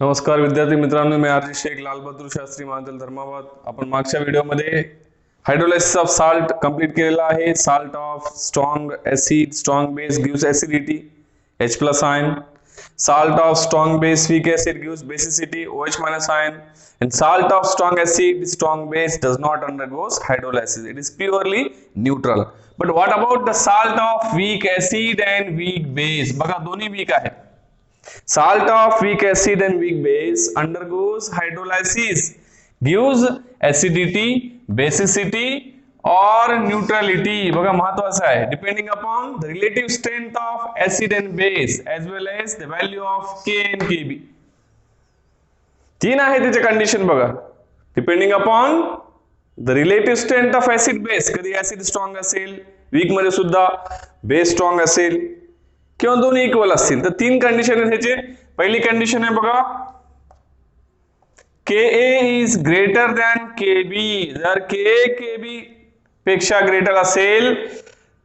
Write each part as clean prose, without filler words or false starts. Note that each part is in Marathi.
नमस्कार विद्यार्थी मित्रांनो, मी आरजी शेख लालबहादूर शास्त्री महाविद्यालय धर्माबाद. आपण मागच्या व्हिडिओमध्ये हायड्रोलायसिस ऑफ साल्ट कंप्लीट केलेला आहे. Salt of strong acid strong base gives acidity H plus ion. Salt of strong base weak acid gives basicity OH minus ion, and salt of strong acid strong base does not undergoes hydrolysis. It is purely neutral. But what about the salt of weak acid and weak base? बघा दोन्ही weak आहेत. Salt of weak acid and weak base undergoes hydrolysis, gives acidity, basicity or neutrality. बघा महत्वाचं आहे. Depending upon the relative strength of acid and base as well as the value of K and Kb. तीन आहे त्याचे कंडिशन बघा. Depending upon the relative strength of acid base. कधी acid strong असेल, weak मध्ये सुद्धा base strong असेल किंवा दोन्ही इक्वल असतील. तर तीन कंडिशन आहेत ह्याचे. पहिली कंडिशन आहे बघा, Ka is greater than Kb. जर Ka Kb पेक्षा ग्रेटर असेल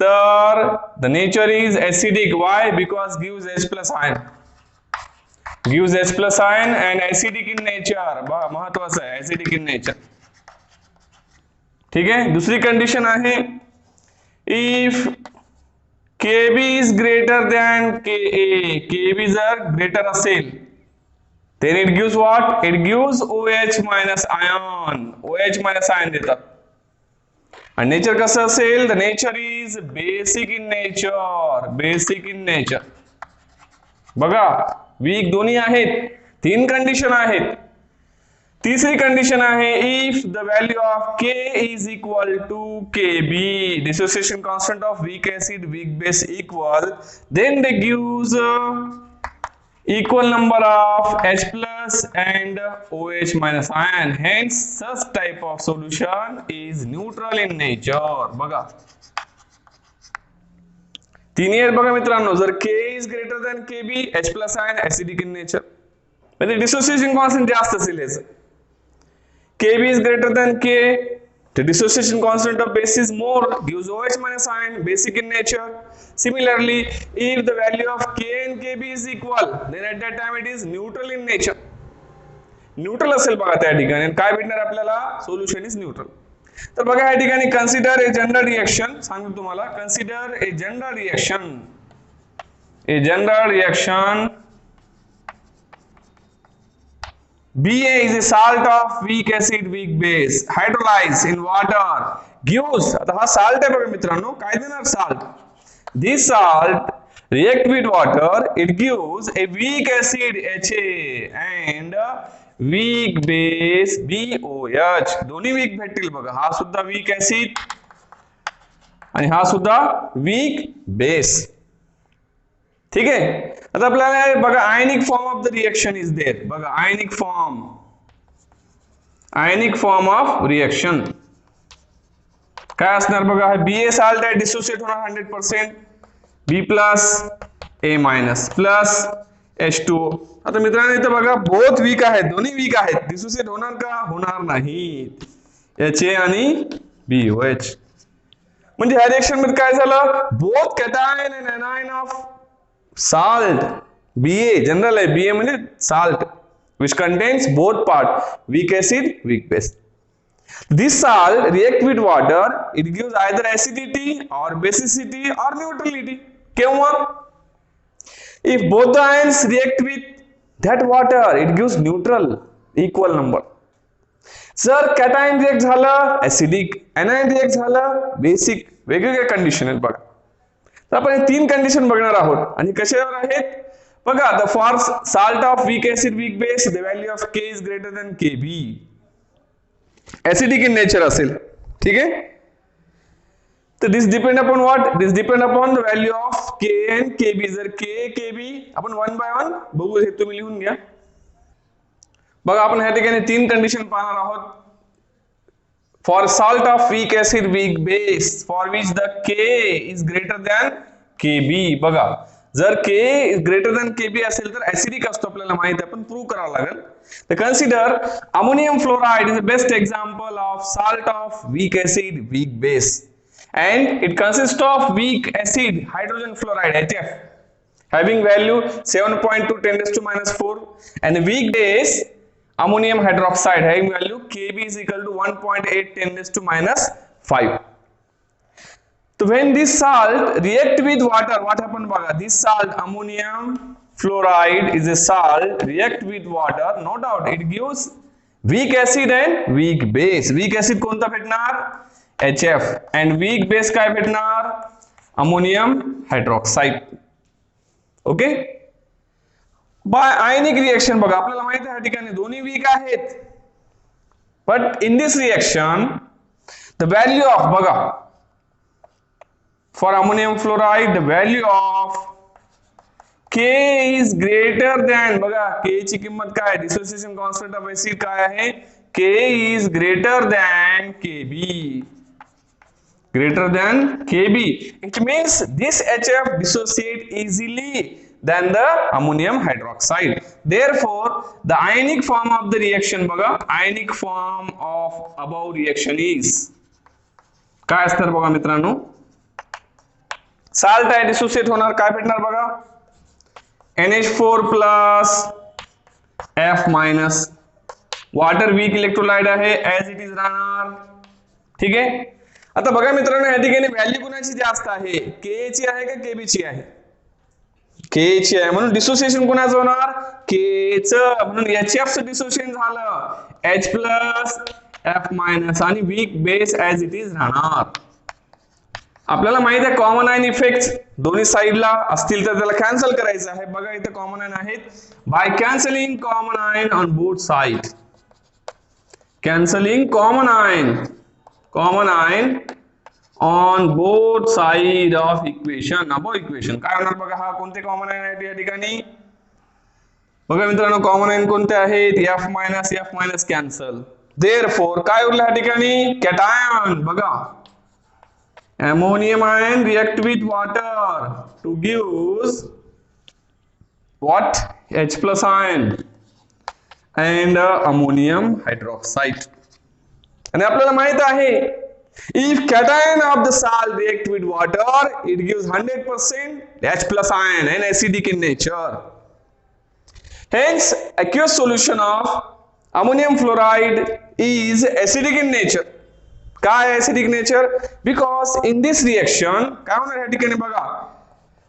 तर the nature is acidic. Why? Because gives H plus ion. Gives H plus ion and acidic in nature. महत्वाचं आहे, acidic in nature. ठीक आहे. दुसरी कंडिशन आहे, if Kb is greater than Ka. Kb जर greater असेल, then it gives what? It gives OH minus ion. OH minus ion देतात. आणि नेचर कसं असेल? The nature is basic in nature. Basic in nature. बघा वीक दोन्ही आहेत. तीन कंडिशन आहेत. तिसरी कंडिशन आहे, if the value of K is equal to Kb, dissociation constant of weak acid weak base equal, then they gives equal number of H plus and OH minus ion. Hence such type of solution is neutral in nature. बघा तिन्ही आहेत बघा मित्रांनो. जर K is greater than Kb, H plus ion acidic in nature, म्हणजे dissociation constant जास्त असेल याचं. Kb is greater than K, the dissociation constant of base is more, gives OH minus ion, basic in nature. Similarly, if the value of K and Kb is equal, then at that time it is neutral in nature. Neutral असेल बघा त्या ठिकाणी. काय भेटणार आपल्याला? Solution is neutral. तर बघा या ठिकाणी कन्सिडर ए जनरल रिएक्शन सांगतो तुम्हाला. Consider a general reaction. A general reaction Ba is a salt of weak acid weak base hydrolyzed in water gives, आता हा salt आहे बघा मित्रांनो. काय देणार? salt. This salt react with water, it gives a weak acid Ha and weak base BOH. दोन्ही weak भेटतील बघा. हा सुद्धा weak acid आणि हा सुद्धा weak base. ठीक आहे. आता आपल्याला बघा ionic form of the reaction is there. बघा आयनिक फॉर्म ऑफ रिएक्शन काय असणार बघा. Ba साल्ट आहे, डिसोसिएट होणार 100%. B plus A minus plus H2O. आता मित्रांनो इथं बघा बोथ वीक आहेत, दोन्ही वीक आहेत. डिसोसिएट होणार का? होणार नाही. Ha आणि BOH. म्हणजे ह्या रिएक्शन मध्ये काय झालं? Both cation and anion of salt Ba general है. Ba म्हणजे salt which contains both part weak acid weak base. This salt react with water, it gives either acidity or basicity or neutrality. केव्हा? If both the ions react with that water, it gives neutral equal number. जर कॅटायन रिएक्ट झालं acidic, anion रिएक्ट झालं basic. वेगवेगळ्या कंडिशन आहेत बघा. तर आपण तीन कंडिशन बघणार आहोत आणि कशावर आहेत बघा. The for salt of weak acid weak base the value of K is greater than Kb. Acidic in nature असेल. ठीक आहे. तर this depend upon what? This depend upon the value of K and Kb. जर K Kb आपण वन बाय वन बघू. हे तुम्ही लिहून घ्या. बघा आपण ह्या ठिकाणी तीन कंडिशन पाहणार आहोत. For salt of weak acid weak base for which the K is greater than Kb. बघा जर K is greater than Kb असेल तर acidic असतो आपल्याला माहित आहे, पण प्रूव्ह करावं लागेल. तर consider ammonium fluoride is the best example of salt of weak acid weak base and it consists of weak acid hydrogen fluoride HF having value 7.2 10⁻⁴, and weak base ammonium hydroxide having value Kb is equal to 1.8 10⁻⁵. So when this salt react with water, what happened baga? This salt, ammonium fluoride is a salt, react with water, no doubt it gives weak acid and weak base. Weak acid कोणता भेटणार? HF, and weak base काय भेटणार? Ammonium hydroxide. Okay, by ionic reaction बघा, आपल्याला माहिती आहे या ठिकाणी दोन्ही वीक आहेत, but in this reaction the value of बघा, for ammonium fluoride the value of K is greater than, बघा K ची किंमत काय, डिसोसिएशन कॉन्स्टंट ऑफ एसिड काय आहे, K is greater than Kb, greater than Kb. It means this HF dissociate easily than the ammonium hydroxide. Therefore, the ionic form of the reaction बघा, ionic form of above reaction is काय असणार बघा मित्रांनो, साल्ट आहे डिसोसिएट होणार, काय भेटणार बघा, NH4 plus F minus, water weak electrolyte आहे, एज इट इज राहणार. ठीक आहे, आता बघा मित्रांनो या ठिकाणी व्हॅल्यू कुणाची जास्त आहे, के ची आहे का केबी ची आहे, के ची आहे, म्हणून डिसोसिएशन कुणाचं होणार, के च, म्हणून HF चं डिसोसिएशन झालं, H प्लस F मायनस, आणि weak base as it is राहणार. आपल्याला माहित आहे कॉमन आयन इफेक्ट दोन्ही साइडला असतील तर त्याला कॅन्सल करायचं आहे. बघा इथे कॉमन आयन आहेत, by cancelling common ion on both side, cancelling common ion on both side of equation, above equation काय होणार बघा, हा कोणते कॉमन आयन आहेत या ठिकाणी, बघा मित्रांनो कॉमन आयन कोणते आहेत, F मायनस कॅन्सल, देअरफॉर काय उरलं या ठिकाणी, कॅटायन. बघा ammonium ion react with water two gives what, H plus ion and ammonium hydroxide. आणि आपल्याला माहित आहे if cation of the salt react with water it gives 100% H plus ion and acidic in nature. Hence aqueous solution of ammonium fluoride is acidic in nature. काय acidic nature? Because in this reaction काय होणार या ठिकाणी बघा,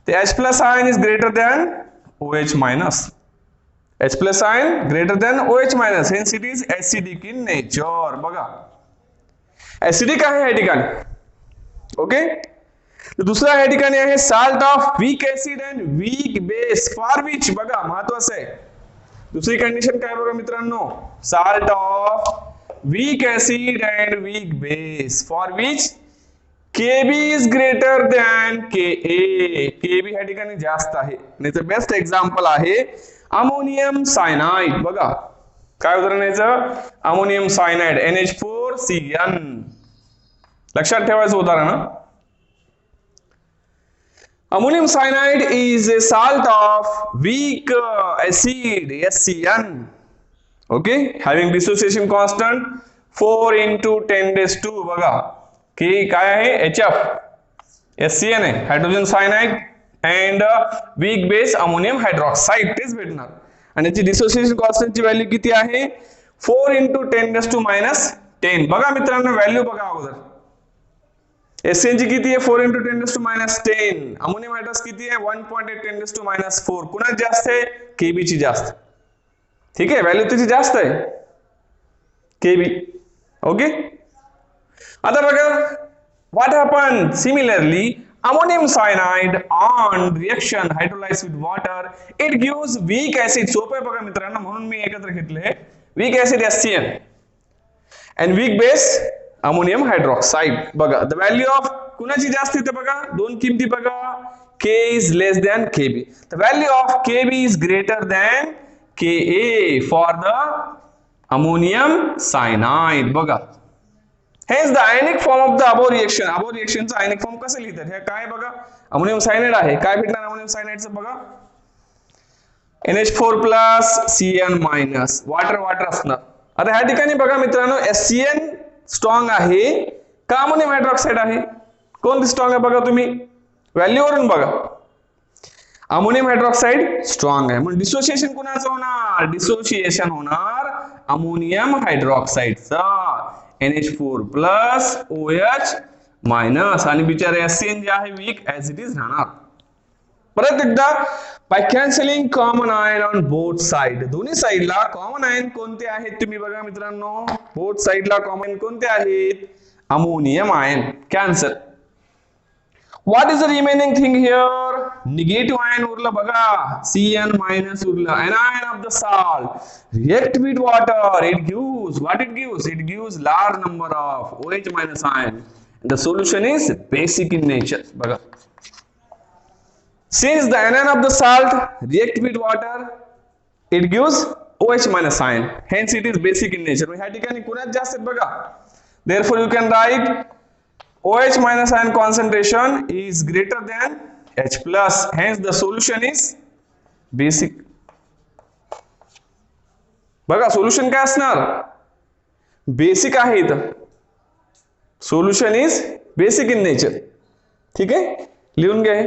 the H plus ion is greater than OH minus. H plus ion greater than OH minus, hence it is acidic in nature. बघा ऍसिडिक आहे या ठिकाणी. ओके, दुसरा या ठिकाणी आहे salt of weak acid and weak base for which, बघा महत्वाचं आहे, दुसरी कंडिशन काय बघा मित्रांनो, salt of weak acid and weak base for which Kb is greater than Ka. Kb या ठिकाणी जास्त आहे. याचं बेस्ट एक्झाम्पल आहे अमोनियम सायनाइड. बघा काय उदाहरण याचं, अमोनियम सायनाइड NH4Cn, लक्षात ठेवायचं उदाहरण. Ammonium cyanide is a salt of weak acid SCN, okay, having dissociation constant 4 into 10⁻². बघा की काय आहे, HF SCN आहे, hydrogen cyanide and weak base ammonium hydroxide, तेच भेटणार. आणि याची डिसोसिएशन कॉन्स्टंटची व्हॅल्यू किती आहे, 4 into 10⁻10. बघा मित्रांनो व्हॅल्यू बघा अगोदर, SCN ची किती आहे, 4 into 10⁻10. अमोनियम हायड्रॉक्स किती आहे, 1.8 10⁻4. कुणाच जास्त आहे, Kb ची जास्त. ठीक आहे, व्हॅल्यू त्याची जास्त आहे Kb. ओके, आता बघा what happen similarly, ammonium cyanide on reaction hydrolyzed with water it gives weak acid. सोपं आहे बघा मित्रांनो, म्हणून मी एकत्र घेतले, weak acid SCN and weak base ammonium hydroxide. बघा the value of कुणाची जास्त इथे बघा, दोन किमती बघा, K is less than Kb. The value of Kb is greater than Ka for the ammonium cyanide. बघा hence the ionic form of the above reaction, above reaction चा ionic form कसं लिहितात, हे काय बघा, अमोनियम सायनाइड आहे, काय भेटणार अमोनियम सायनाइडचं बघा, NH4 plus Cn minus, water असणार. आता ह्या ठिकाणी बघा मित्रांनो SCN स्ट्रॉंग आहे का अमोनियम हायड्रॉक्साइड आहे, कोणती स्ट्रॉंग आहे बघा, तुम्ही व्हॅल्यू वरून बघा. अमोनियम हायड्रॉक्साईड स्ट्रॉंग आहे, म्हणून डिसोसिएशन कुणाचं होणार, डिसोसिएशन होणार अमोनियम हायड्रॉक्साईडचा NH4 प्लस OH मायनस, आणि बिचारे HCN जे आहे वीक ऍज इट इज राहणार. परत एकदा, by cancelling common ion on both side, दोन्ही साइडला कॉमन आयन कोणते आहेत तुम्ही बघा मित्रांनो, बोथ साइडला कॉमन कोणते आहेत, ammonium ion, cancel. What is the remaining thing here? Negative ion उरला बघा, Cn minus उरला, anion of the salt react with water, it gives what it gives? It gives large number of OH minus ion. The solution is basic in nature. बघा, since the anion of the salt react with water, it gives OH minus ion. Hence it is basic in nature. ह्या ठिकाणी कुणात जास्त आहेत बघा. Therefore you can write OH minus ion concentration is greater than H plus. Hence the solution is basic. बघा सोल्युशन काय असणार, बेसिक आहे इथं, solution is basic in nature. ठीक आहे, लिहून घ्या.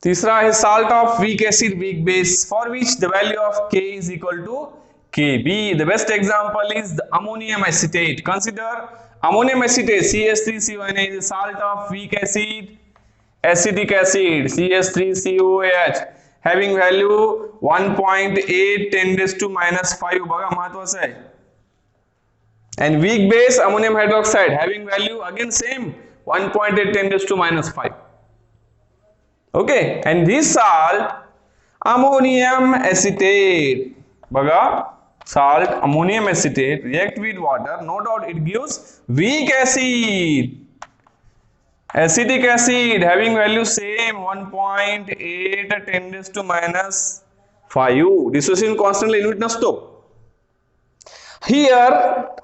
तीसरा आहे salt of weak acid weak base for which the value of K is equal to Kb. The best example is the ammonium acetate. Consider ammonium acetate CH3CONA is a salt of weak acid acetic acid CH3COH having value 1.8 10⁻⁵. बघा महत्वाचं आहे. And weak base ammonium hydroxide having value again same 1.8 10⁻⁵. Okay, and this salt ammonium acetate, बघा salt ammonium acetate react with water, no doubt it gives weak acid acetic acid having value same 1.8 10⁻⁵. dissociation constant ला unit नसतो. Here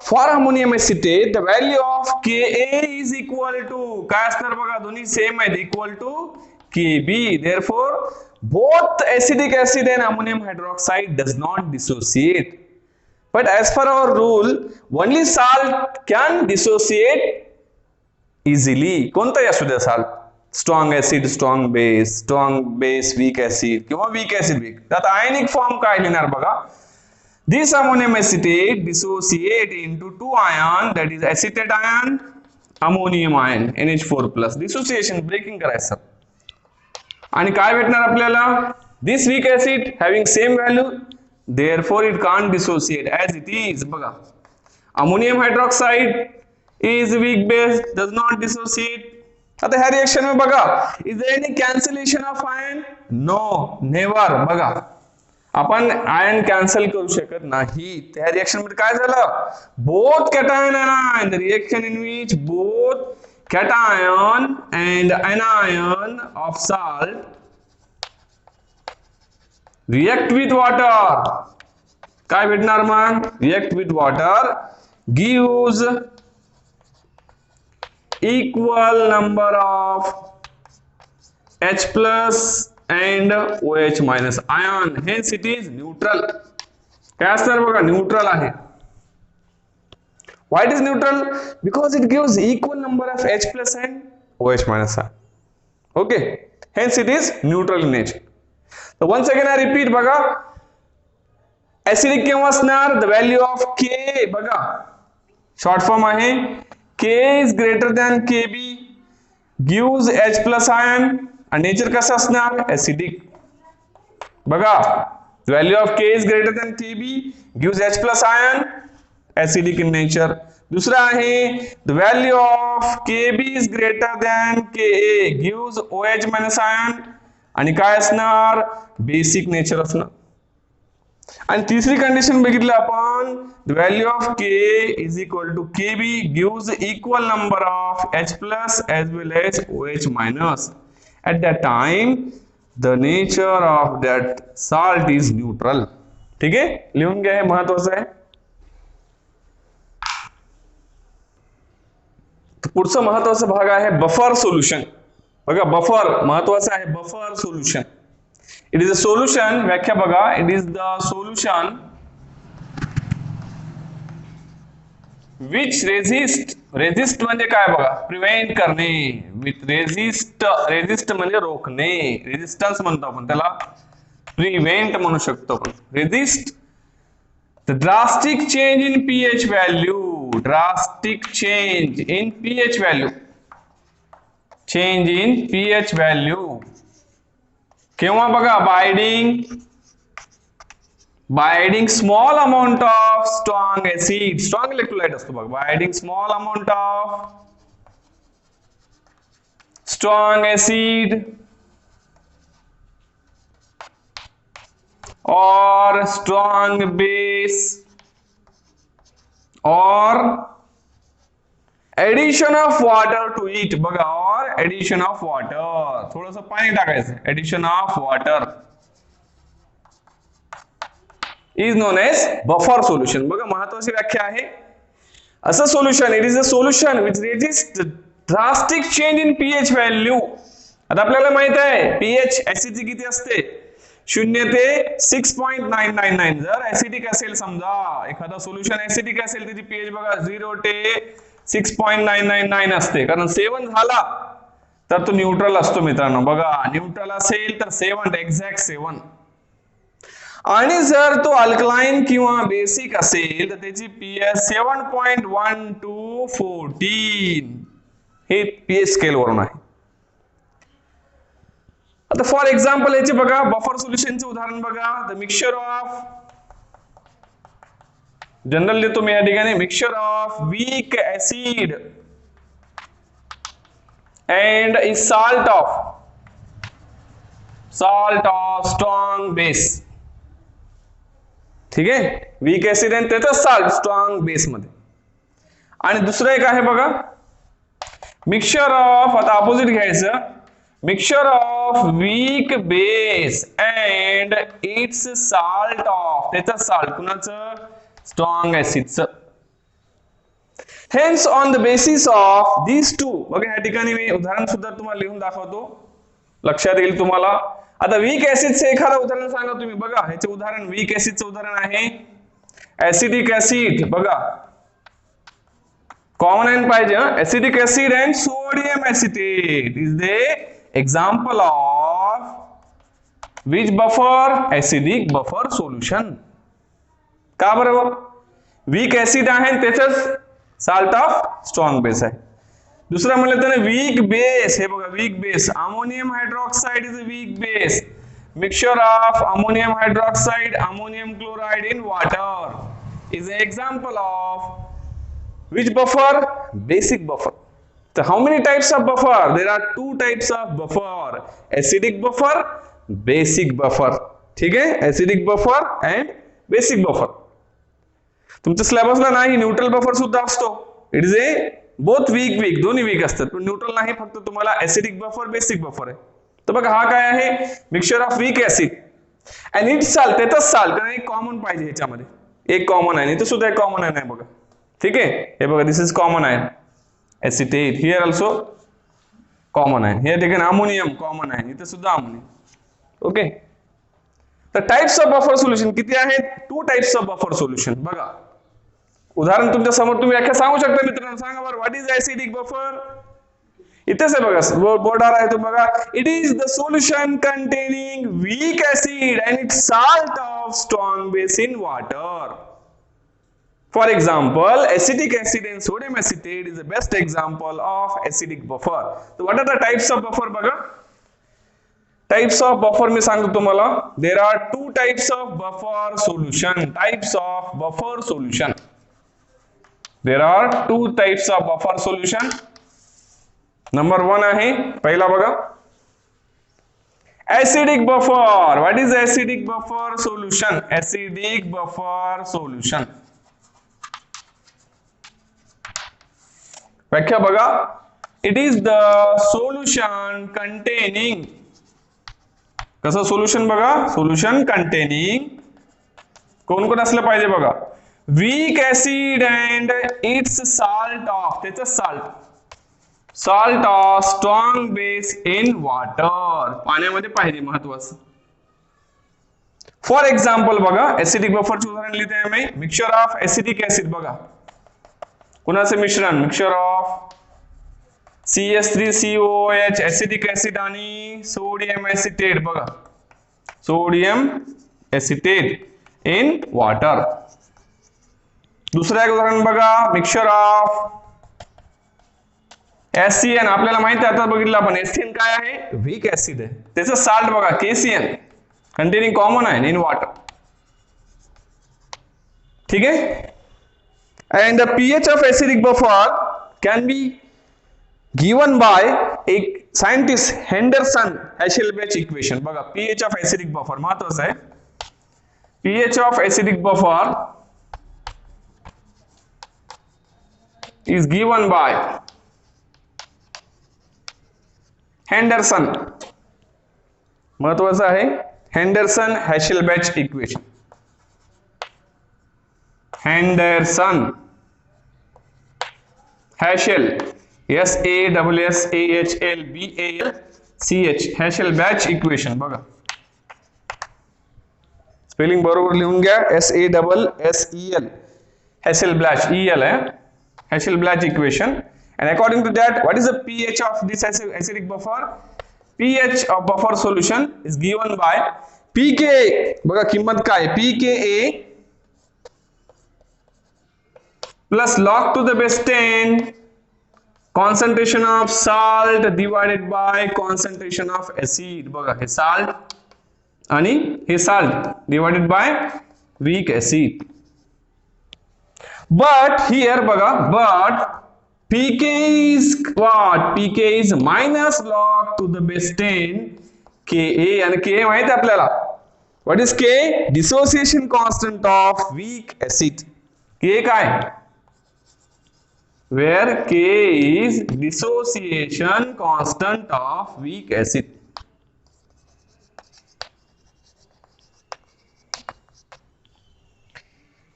for ammonium acetate the value of Ka is equal to काय असणार बघा, दोन्ही सेम आहेत, equal to Kb. Therefore both acetic acid and ammonium hydroxide does not dissociate. But as per our rule, only salt can dissociate easily. कोणताही असू द्या salt, strong acid, strong base, weak acid किंवा weak acid weak. त्यात ionic form काय लिहिणार बघा. This ammonium acetate dissociate into two ion, that is acetate ion, ammonium ion, NH4 plus. Dissociation breaking करायचं. आणि काय भेटणार आपल्याला, this weak acid having same value, therefore it can't dissociate as it is. बघा, ammonium hydroxide is weak base, does not dissociate. आता ह्या रिएक्शन में बघा, is there any cancellation of ion? No, never. बघा, आपण आयन कॅन्सल करू शकत नाही. त्या रिएक्शन मध्ये काय झालं, both cation and anion, the reaction in which both cation and anion of salt react with water. काय भेटणार मग, react with water gives equal number of H plus and OH minus ion. Hence it is neutral. काय असणार बघा, neutral आहे. Why it is neutral? Because it gives equal number of H plus and OH minus ion. Okay, hence it is neutral in nature. So once again I repeat बघा, acidic केव्हा असणार, the value of K बघा, short form आहे, K is greater than Kb gives H plus ion, and nature कसं असणार, acidic. बघा, the value of K is greater than Kb gives H plus ion, acidic in nature. दूसरा आहे, the value of Kb is greater than Ka gives OH minus ion, आणि काय असणार, बेसिक नेचर असणार. आणि तिसरी कंडिशन बघितली आपण, the value of K is equal to Kb gives equal number of H plus as well as OH minus. At that time the nature of that salt is neutral. ठीक आहे, लिहून घ्या, हे महत्वाचं आहे. पुढचा महत्वाचा भाग आहे बफर सोल्युशन. बघा, बफर महत्वाचं आहे, buffer solution. It is a solution, व्याख्या बघा, it is the solution which resist म्हणजे काय बघा, प्रिव्हेंट करणे. विथ रेजिस्ट म्हणजे रोखणे, रेजिस्टन्स म्हणतो आपण त्याला, प्रिव्हेंट म्हणू शकतो आपण. Resist the drastic change in pH value. Drastic change in pH value. Change in pH value केव्हा बघा, by adding small amount of strong acid. Strong electrolyte असतो बघा. By adding small amount of strong acid और स्ट्रॉंग बेस और addition of water to it बघा. और एडिशन ऑफ वॉटर, थोडंसं पाणी टाकायचं. Addition of water is known as buffer solution. बघा महत्वाची व्याख्या आहे. असं solution, it is a solution which resist drastic change in pH value. आता आपल्याला माहित आहे पीएच ऍसिडची किती असते, 0 ते 6.999. जर ऍसिडिक असेल, समजा एखादा सोल्युशन ऍसिडिक असेल, त्याची पीएच बघा 0 ते 6.999 असते. कारण 7 झाला तर तो न्यूट्रल असतो मित्रांनो. बघा न्यूट्रल असेल तर 7, एक्झॅक्ट 7. आणि जर तो अल्कलाइन किंवा बेसिक असेल तर त्याची पीएच 7.1 to 14. हे पीएच स्केल वरून आहे. आता फॉर एक्झाम्पल याचे बघा बफर सोल्युशनचे उदाहरण बघा. द मिक्सचर ऑफ, जनरल देतो मी या ठिकाणी, mixture of weak acid and is salt of strong base. ठीक आहे, वीक ऍसिड आणि त्याचा साल्ट स्ट्रॉंग बेस मध्ये. आणि दुसरं एक आहे बघा, मिक्सचर ऑफ, आता अपोजिट घ्यायचं, mixture of weak base and its salt of, त्याचा साल्ट कुणाचं, स्ट्रॉंग ऍसिडचं. Hence on the basis of these two, बघा या ठिकाणी मी उदाहरण सुद्धा तुम्हाला लिहून दाखवतो, लक्षात येईल तुम्हाला. आता वीक ऍसिडचे एखादं उदाहरण सांगा तुम्ही. बघा ह्याचे उदाहरण, वीक ऍसिडचं उदाहरण आहे ऍसिडिक ऍसिड. बघा कॉमन आहे पाहिजे, acidic acid and sodium acetate is the example of which buffer, acidic buffer solution. का बरोबर, वीक ऍसिड आहे त्याच्याच साल्ट ऑफ स्ट्रॉंग बेस आहे. दुसरा म्हणलं तर वीक बेस, हे बघा weak base, ammonium hydroxide is a weak base. Mixture of ammonium hydroxide, ammonium chloride in water is an example of which buffer, basic buffer. So how many types of buffer? There are 2 types of buffer, acidic buffer, basic buffer. ठीक आहे, acidic buffer and basic buffer. तुमच्या सिलेबसला नाही न्यूट्रल बफर सुद्धा असतो. It is a both weak दोन्ही वीक असतात, पण न्यूट्रल नाही, फक्त तुम्हाला ऍसिडिक बफर, बेसिक बफर आहे. तर बघा हा काय आहे, mixture of weak acid and its salt, त्याचाच साल्ट, कारण एक कॉमन पाहिजे ह्याच्यामध्ये, एक कॉमन आहे, इथे सुद्धा एक कॉमन आहे नाही बघा. ठीक आहे, हे बघा दिस इज कॉमन आहे ऍसिटेट, हिअर ऑल्सो कॉमन आहे, या ठिकाणी अमोनियम कॉमन आहे, इथे सुद्धा अमोनियम. ओके, तर टाइप्स ऑफ बफर सोल्युशन किती आहेत, 2 टाइप्स ऑफ बफर सोल्युशन. बघा उदाहरण तुमच्या समोर, तुम्ही व्याख्या सांगू शकता मित्रांनो, सांगा बरं व्हॉट इज ऍसिडिक बफर. इथेच आहे बघा, बोर्डावर आहे तो बघा. It is the solution containing weak acid and its salt of strong base in water. For example acetic acid and sodium acetate is the best example of acidic buffer. तर what are the types of buffer बघा. टाइप्स ऑफ बफर मी सांगतो तुम्हाला. There are 2 types of buffer solution. Types of buffer solution, there are 2 types of buffer solution. Number 1 आहे पहिला बघा, acidic buffer. What is acidic buffer solution? Acidic buffer solution. व्याख्या बघा, it is the solution containing, कसं सोल्युशन बघा, सोल्युशन कंटेनिंग कोण कोण असलं पाहिजे बघा, weak acid and its salt of, त्याचं salt of strong base in water, पाण्यामध्ये पाहिजे, महत्वाचं. फॉर एक्झाम्पल बघा, ऍसिडिक बफरचे उदाहरण लिहिते मी. मिक्सचर ऑफ ऍसिडिक ऍसिड बघा, कुणाचे मिश्रण mixture of CH3COOH acetic acid आणि सोडियम ऍसिटेट बघा सोडियम ऍसिटेट इन वॉटर. दुसरं एक उदाहरण बघा मिक्सचर ऑफ SCN. आपल्याला माहिती आहे आता बघितलं आपण SCN काय आहे वीक ऍसिड आहे. त्याचं साल्ट बघा KCN कंटेनिंग कॉमन आहे इन वॉटर. ठीक आहे. And the pH of acidic buffer can be given by a scientist Henderson-Hasselbalch equation. बघा pH of acidic buffer महत्वाचं आहे. pH of acidic buffer is given by Henderson. महत्वाचं आहे Henderson-Hasselbalch equation. Henderson Hassel SASSAHLBALCH Hasselbalch equation बघा स्पेलिंग बरोबर लिहून घ्या SASSEL Hasselbalch EL है Hasselbalch equation. And according to that, what is the pH of this acidic buffer? pH of buffer solution is given by pKa. बघा किंमत काय pKa plus log to the base 10 concentration of salt divided by concentration of acid. बघा हे salt आणि हे salt divided by weak acid. But here बघा but pK is what? pK is minus log to the base 10 Ka आणि Ka माहिती आहे आपल्याला. What is K? Dissociation constant of weak acid. K काय? Where K is dissociation constant of weak acid.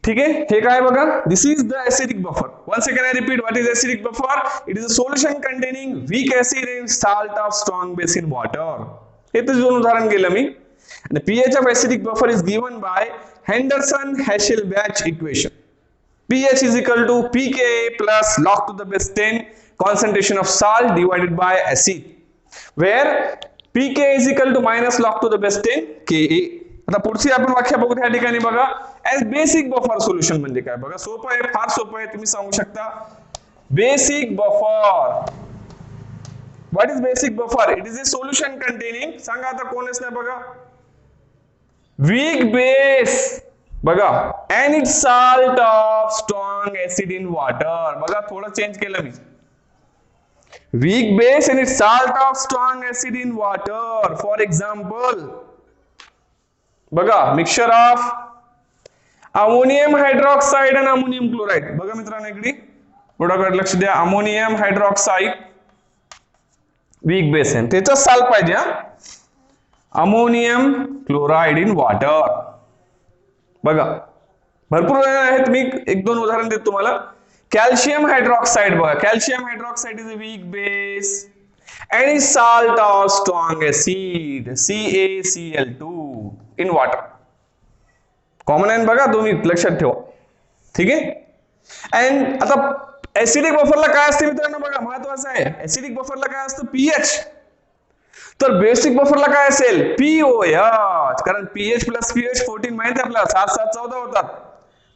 ठीक है हे काय बघा this is the acidic buffer. Once again I repeat what is acidic buffer. It is a solution containing weak acid and salt of strong base in water. हे तर दोन उदाहरण केलं मी. The pH of acidic buffer is given by Henderson-Hasselbalch equation. pH is equal to pKa plus log to the base 10 concentration of salt divided by acid, where pK is equal to minus log to the base 10 Ka. आता पुढची आपण व्याख्या बघू त्या ठिकाणी बघा as basic buffer solution म्हणजे काय बघा सोपं आहे फार सोपं आहे तुम्ही सांगू शकता basic buffer. What is basic buffer? It is a solution containing सांगा आता कोणच नाही बघा weak base बघा and its salt of strong acid in water. बघा थोडं चेंज केलं मी weak base and its salt of strong acid in water. For example बघा मिक्सचर ऑफ अमोनियम हायड्रॉक्साइड आणि अमोनियम क्लोराइड. बघा मित्रांनो इकडे पुढे लक्ष द्या अमोनियम हायड्रॉक्साइड वीक बेस आहे त्याचा साल्ट पाहिजे अमोनियम क्लोराइड इन वॉटर. बघा भरपूर आहेत मी एक दोन उदाहरण देतो तुम्हाला. कॅल्शियम हायड्रॉक्साइड बघा calcium hydroxide is a weak base and is salt of strong acid CaCl2 in water. Common आहे बघा तुम्ही लक्षात ठेवा. ठीक आहे. and आता ऍसिडिक बफरला काय असते मित्रांनो बघा महत्वाचं आहे ऍसिडिक बफरला काय असतं pH. तर बेसिक बफरला काय असेल pOH कारण pH plus pH 14 माहिती आहे आपल्याला 7 7 14 होतात.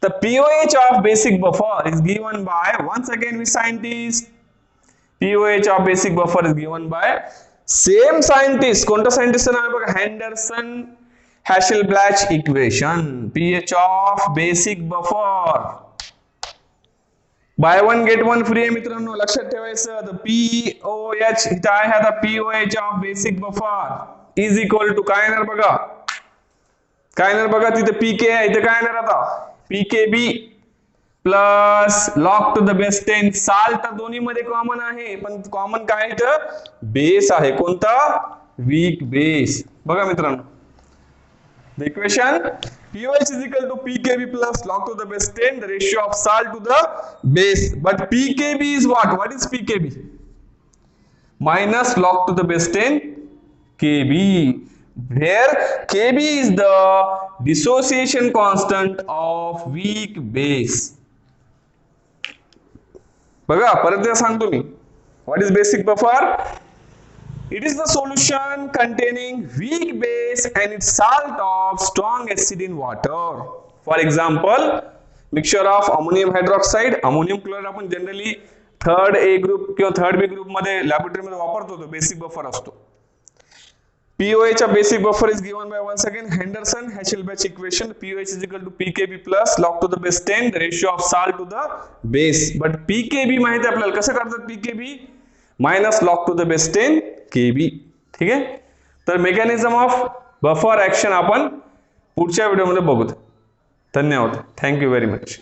तर pOH of basic buffer is given by once again with scientist pOH of basic buffer is given by same scientist. कोणता सायंटिस्ट नाव आहे बघा Henderson-Hasselbalch equation. pH of basic buffer buy one get one free आहे मित्रांनो लक्षात ठेवायचं. the pOH इथं आहे आता pOH of basic buffer is equal to काय येणार बघा तिथे pK आहे इथे काय येणार आता pKb plus log to the base 10 salt दोन्ही मध्ये कॉमन आहे पण कॉमन काय आहे बेस आहे कोणता वीक बेस. बघा मित्रांनो the equation pOH is equal to pKb plus log to the base 10 the ratio of salt to the base. But pKb is what is pKb? Minus log to the base 10 Kb, where Kb is the dissociation constant of weak base. बघा परत एकदा सांगतो मी. What is basic buffer? It is the solution containing weak base and its salt of strong acid in water. For example, mixture of ammonium hydroxide, ammonium chloride आपण जनरली थर्ड ए ग्रुप किंवा थर्ड बी ग्रुप मध्ये लॅबोरेटरी मध्ये वापरतो, तो बेसिक बफर असतो. POH चा basic buffer is given by once again Henderson Hasselbalch equation. POH is equal to pKb plus log to the base 10, the ratio of salt to the base. But pKb माहिती आहे आपल्याला, कसं करतात pKb? Minus log to the base 10 KB. ठीक आहे. तर मेकॅनिझम ऑफ बफर ऍक्शन आपण पुढच्या व्हिडिओमध्ये बघू. धन्यवाद. Thank you very much.